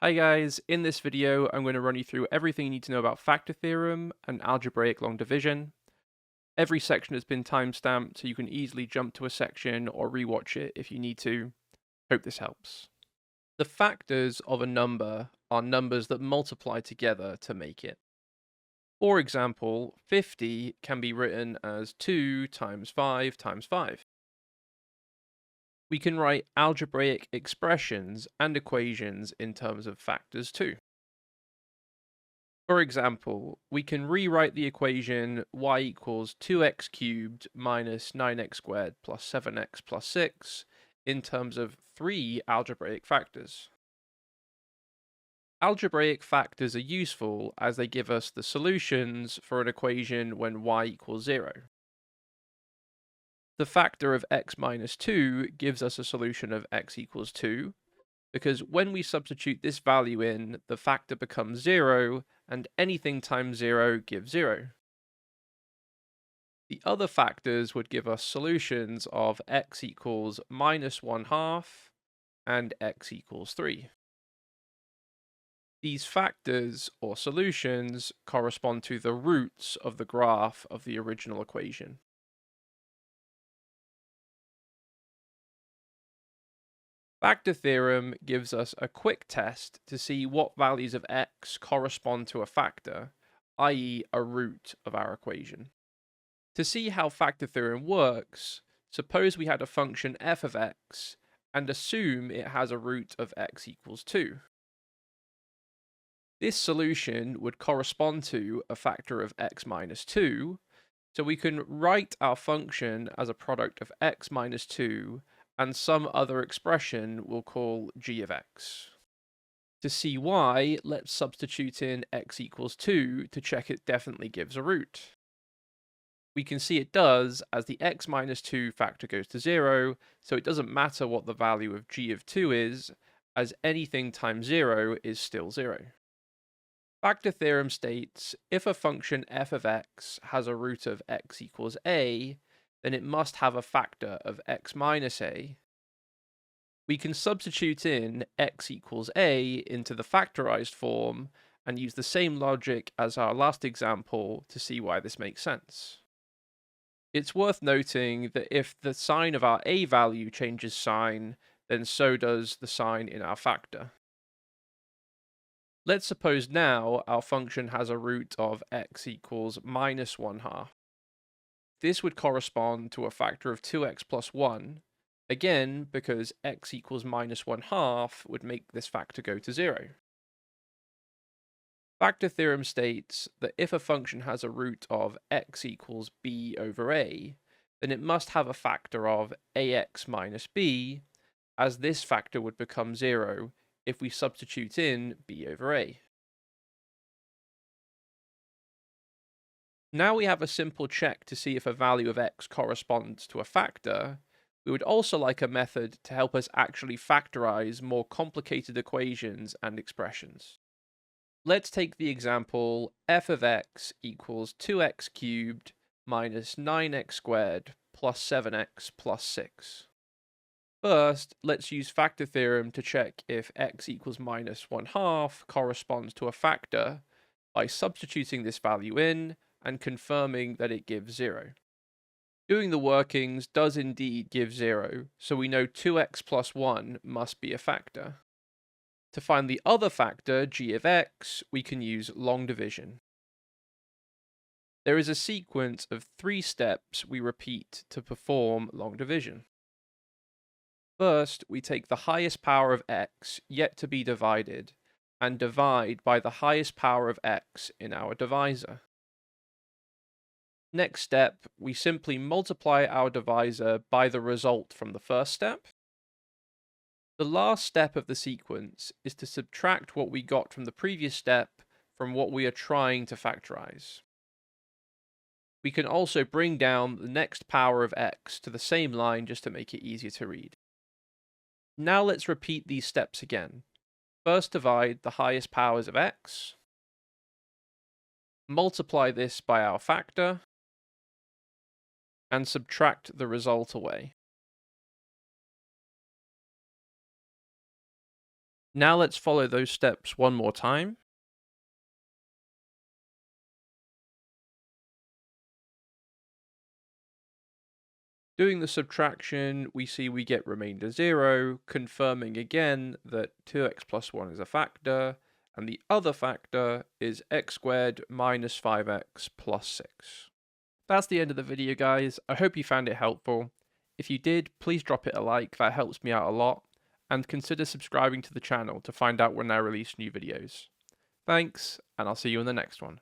Hi guys, in this video I'm going to run you through everything you need to know about factor theorem and algebraic long division. Every section has been timestamped so you can easily jump to a section or rewatch it if you need to. Hope this helps. The factors of a number are numbers that multiply together to make it. For example, 50 can be written as 2 times 5 times 5. We can write algebraic expressions and equations in terms of factors too. For example, we can rewrite the equation y equals 2x cubed minus 9x squared plus 7x plus 6 in terms of three algebraic factors. Algebraic factors are useful as they give us the solutions for an equation when y equals 0. The factor of x minus 2 gives us a solution of x equals 2, because when we substitute this value in, the factor becomes 0, and anything times 0 gives 0. The other factors would give us solutions of x equals minus 1/2 and x equals 3. These factors, or solutions, correspond to the roots of the graph of the original equation. Factor theorem gives us a quick test to see what values of x correspond to a factor, i.e. a root of our equation. To see how factor theorem works, suppose we had a function f of x and assume it has a root of x equals 2. This solution would correspond to a factor of x minus 2, so we can write our function as a product of x minus 2 and some other expression we'll call g of x. To see why, let's substitute in x equals 2 to check it definitely gives a root. We can see it does, as the x minus 2 factor goes to 0, so it doesn't matter what the value of g of 2 is, as anything times 0 is still 0. Factor theorem states if a function f of x has a root of x equals a, then it must have a factor of x minus a. We can substitute in x equals a into the factorized form and use the same logic as our last example to see why this makes sense. It's worth noting that if the sign of our a value changes sign, then so does the sign in our factor. Let's suppose now our function has a root of x equals minus 1/2. This would correspond to a factor of 2x plus 1, again because x equals minus 1/2 would make this factor go to 0. Factor theorem states that if a function has a root of x equals b over a, then it must have a factor of ax minus b, as this factor would become 0 if we substitute in b over a. Now we have a simple check to see if a value of x corresponds to a factor. We would also like a method to help us actually factorize more complicated equations and expressions. Let's take the example f of x equals 2x cubed minus 9x squared plus 7x plus 6. First, let's use factor theorem to check if x equals minus 1/2 corresponds to a factor by substituting this value in and confirming that it gives 0. Doing the workings does indeed give 0, so we know 2x plus 1 must be a factor. To find the other factor, g of x, we can use long division. There is a sequence of 3 steps we repeat to perform long division. First, we take the highest power of x yet to be divided and divide by the highest power of x in our divisor. Next step, we simply multiply our divisor by the result from the first step. The last step of the sequence is to subtract what we got from the previous step from what we are trying to factorize. We can also bring down the next power of x to the same line just to make it easier to read. Now let's repeat these steps again. First divide the highest powers of x, multiply this by our factor, and subtract the result away. Now let's follow those steps one more time. Doing the subtraction, we see we get remainder 0, confirming again that 2x plus 1 is a factor, and the other factor is x squared minus 5x plus 6. That's the end of the video, guys. I hope you found it helpful. If you did, please drop it a like, that helps me out a lot, and consider subscribing to the channel to find out when I release new videos. Thanks, and I'll see you in the next one.